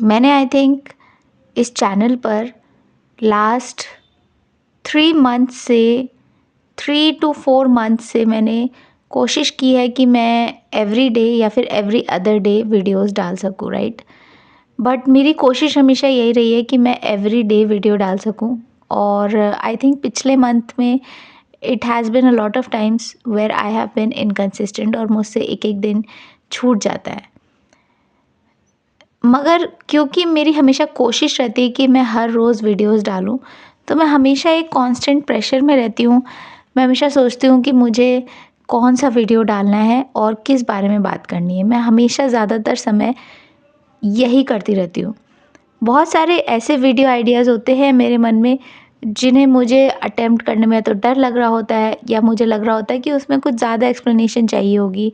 मैंने I think इस channel पर लास्ट 3 मंथ से 3 to 4 मंथ से मैंने कोशिश की है कि मैं एवरी डे या फिर एवरी अदर डे वीडियोस डाल सकूं, राइट। बट मेरी कोशिश हमेशा यही रही है कि मैं एवरी डे वीडियो डाल सकूं। और आई थिंक पिछले मंथ में it has been a lot of times where I have been inconsistent और मुझसे एक एक दिन छूट जाता है। मगर क्योंकि मेरी हमेशा कोशिश रहती है कि मैं हर रोज़ वीडियोस डालूं, तो मैं हमेशा एक कांस्टेंट प्रेशर में रहती हूँ। मैं हमेशा सोचती हूँ कि मुझे कौन सा वीडियो डालना है और किस बारे में बात करनी है। मैं हमेशा ज़्यादातर समय यही करती रहती हूँ। बहुत सारे ऐसे वीडियो आइडियाज़ होते हैं मेरे मन में, जिन्हें मुझे अटेम्प्ट करने में तो डर लग रहा होता है, या मुझे लग रहा होता है कि उसमें कुछ ज़्यादा एक्सप्लेनेशन चाहिए होगी,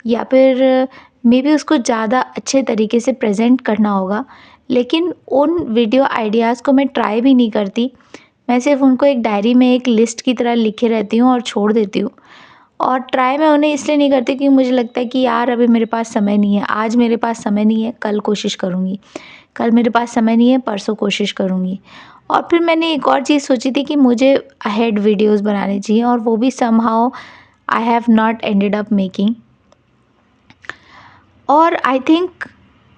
या फिर मे बी उसको ज़्यादा अच्छे तरीके से प्रेजेंट करना होगा। लेकिन उन वीडियो आइडियाज़ को मैं ट्राई भी नहीं करती। मैं सिर्फ उनको एक डायरी में एक लिस्ट की तरह लिखे रहती हूँ और छोड़ देती हूँ। और ट्राई मैं उन्हें इसलिए नहीं करती क्योंकि मुझे लगता है कि यार अभी मेरे पास समय नहीं है, आज मेरे पास समय नहीं है, कल कोशिश करूँगी। कल मेरे पास समय नहीं है, परसों कोशिश करूँगी। और फिर मैंने एक और चीज़ सोची थी कि मुझे अहेड वीडियोस बनाने चाहिए, और वो भी somehow I have not ended up making. और आई थिंक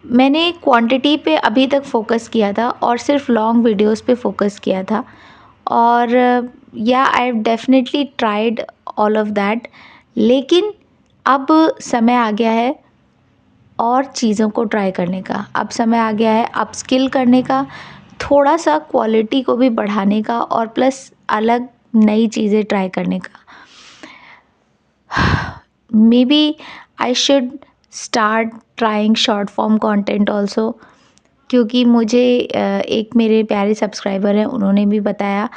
मैंने क्वांटिटी पे अभी तक फ़ोकस किया था और सिर्फ लॉन्ग वीडियोस पे फ़ोकस किया था। और या I have definitely tried all of that. लेकिन अब समय आ गया है और चीज़ों को ट्राई करने का। अब समय आ गया है अपस्किल करने का, थोड़ा-सा क्वालिटी को भी बढ़ाने का, और प्लस अलग नई चीज़ें ट्राई करने का। Maybe I should start trying short form content also, क्योंकि मुझे एक मेरे प्यारे सब्सक्राइबर हैं, उन्होंने भी बताया।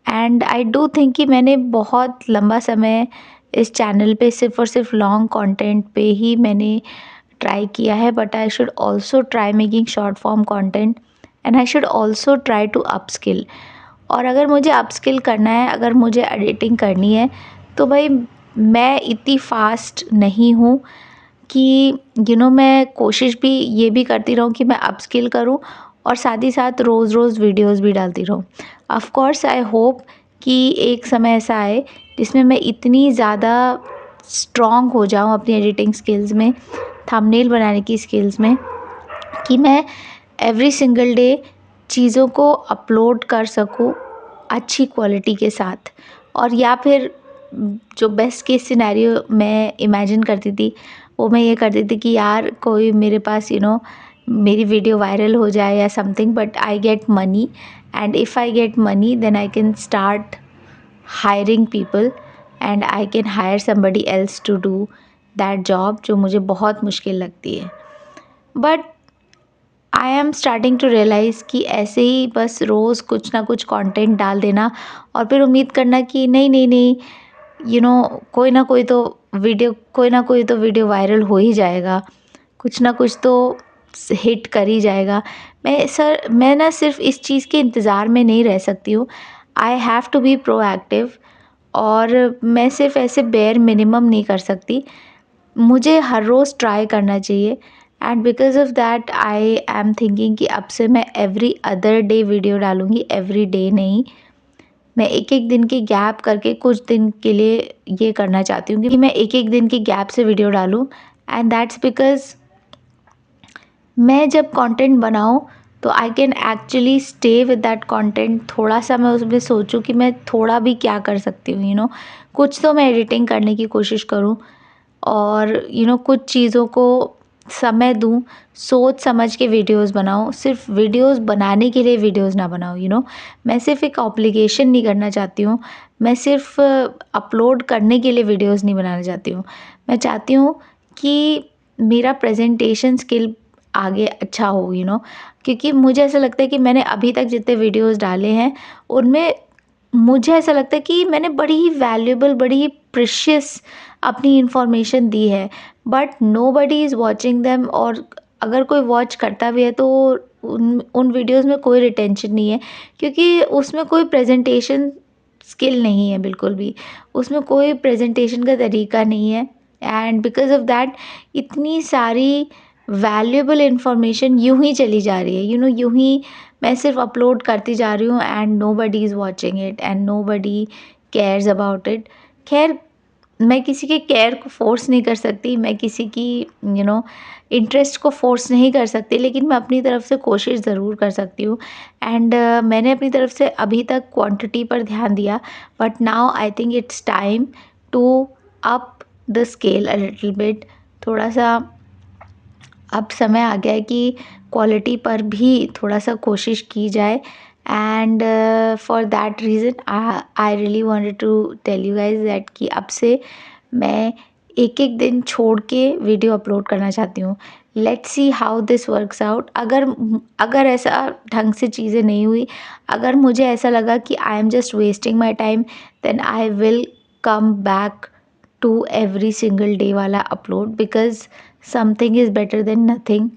एंड आई डू थिंक कि मैंने बहुत लंबा समय इस चैनल पे सिर्फ़ और सिर्फ लॉन्ग कंटेंट पे ही मैंने ट्राई किया है। But I should also try making short form content, and I should also try to upskill. और अगर मुझे अपस्किल करना है, अगर मुझे एडिटिंग करनी है, तो भाई मैं इतनी फास्ट नहीं हूँ कि मैं कोशिश भी ये भी करती रहूँ कि मैं अपस्किल करूँ और साथ ही साथ रोज़ रोज़ वीडियोस भी डालती रहूँ। ऑफ़ कोर्स आई होप कि एक समय ऐसा आए जिसमें मैं इतनी ज़्यादा स्ट्रॉन्ग हो जाऊँ अपनी एडिटिंग स्किल्स में, थंबनेल बनाने की स्किल्स में, कि मैं एवरी सिंगल डे चीज़ों को अपलोड कर सकूँ अच्छी क्वालिटी के साथ। और या फिर जो बेस्ट केस सिनेरियो मैं इमेजिन करती थी, वो मैं ये करती थी कि यार कोई मेरे पास मेरी वीडियो वायरल हो जाए या something, but I get money, and if I get money then I can start hiring people, and I can hire somebody else to do that job, जो मुझे बहुत मुश्किल लगती है। But I am starting to realise कि ऐसे ही बस रोज़ कुछ ना कुछ कंटेंट डाल देना और फिर उम्मीद करना कि नहीं नहीं नहीं, कोई ना कोई तो वीडियो वायरल हो ही जाएगा, कुछ ना कुछ तो हिट कर ही जाएगा। मैं ना सिर्फ इस चीज़ के इंतज़ार में नहीं रह सकती हूँ। I have to be proactive. और मैं सिर्फ ऐसे बेयर मिनिमम नहीं कर सकती, मुझे हर रोज़ ट्राई करना चाहिए। And because of that I am thinking कि अब से मैं एवरी अदर डे वीडियो डालूँगी, एवरी डे नहीं। मैं एक एक दिन की गैप करके कुछ दिन के लिए ये करना चाहती हूँ कि मैं एक एक दिन की गैप से वीडियो डालूँ। एंड दैट्स बिकॉज़ मैं जब कंटेंट बनाऊँ तो I can actually stay with that content. थोड़ा-सा मैं उसमें सोचूँ कि मैं थोड़ा भी क्या कर सकती हूँ, कुछ तो मैं एडिटिंग करने की कोशिश करूँ, और कुछ चीज़ों को समय दूँ, सोच समझ के वीडियोस बनाऊँ। सिर्फ वीडियोस बनाने के लिए वीडियोस ना बनाऊँ, मैं सिर्फ एक ऑब्लिगेशन नहीं करना चाहती हूँ। मैं सिर्फ अपलोड करने के लिए वीडियोस नहीं बनाना चाहती हूँ। मैं चाहती हूँ कि मेरा प्रेजेंटेशन स्किल आगे अच्छा हो, क्योंकि मुझे ऐसा लगता है कि मैंने अभी तक जितने वीडियोस डाले हैं, उनमें मुझे ऐसा लगता है कि मैंने बड़ी ही वैल्यूएबल, बड़ी ही प्रेशियस अपनी इन्फॉर्मेशन दी है, but nobody is watching them. और अगर कोई वॉच करता भी है तो उन उन वीडियोस में कोई रिटेंशन नहीं है, क्योंकि उसमें कोई प्रेजेंटेशन स्किल नहीं है बिल्कुल भी, उसमें कोई प्रेजेंटेशन का तरीका नहीं है। एंड बिकॉज ऑफ दैट इतनी सारी वैल्यूएबल इन्फॉर्मेशन यूँ ही चली जा रही है, यूँ ही मैं सिर्फ अपलोड करती जा रही हूँ and nobody is watching it and nobody cares about it. खैर, मैं किसी के केयर को फ़ोर्स नहीं कर सकती, मैं किसी की इंटरेस्ट को फ़ोर्स नहीं कर सकती, लेकिन मैं अपनी तरफ से कोशिश ज़रूर कर सकती हूँ। एंड मैंने अपनी तरफ से अभी तक क्वांटिटी पर ध्यान दिया, but now I think it's time to up the scale a little bit. थोड़ा-सा अब समय आ गया है कि क्वालिटी पर भी थोड़ा-सा कोशिश की जाए। And for that reason I really wanted to tell you guys that कि अब से मैं एक-एक दिन छोड़ के वीडियो अपलोड करना चाहती हूँ। Let's see how this works out. अगर ऐसा ढंग से चीज़ें नहीं हुई, अगर मुझे ऐसा लगा कि I am just wasting my time, then I will come back to every single day वाला upload, because something is better than nothing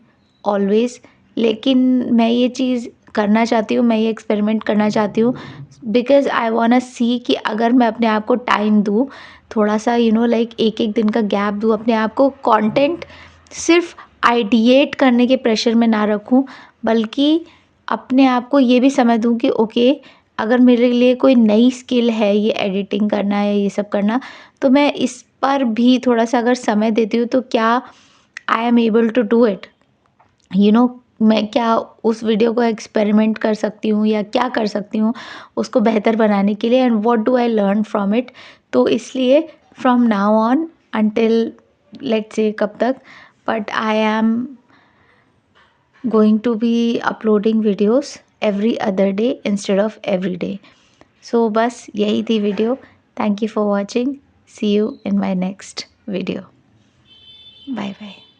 always. लेकिन मैं ये चीज़ करना चाहती हूँ, मैं ये एक्सपेरिमेंट करना चाहती हूँ, बिकॉज़ आई वांट टू सी कि अगर मैं अपने आप को टाइम दूँ, थोड़ा-सा लाइक एक-एक दिन का गैप दूँ अपने आप को, कंटेंट सिर्फ आइडिएट करने के प्रेशर में ना रखूँ, बल्कि अपने आप को ये भी समय दूँ कि ओके, अगर मेरे लिए कोई नई स्किल है, ये एडिटिंग करना है, ये सब करना, तो मैं इस पर भी थोड़ा-सा अगर समय देती हूँ, तो क्या I am able to do it. मैं क्या उस वीडियो को एक्सपेरिमेंट कर सकती हूँ या क्या कर सकती हूँ उसको बेहतर बनाने के लिए, and what do I learn from it. तो इसलिए from now on until let's say कब तक, but I am going to be uploading videos every other day instead of every day. So बस यही थी video. Thank you for watching. See you in my next video. Bye bye.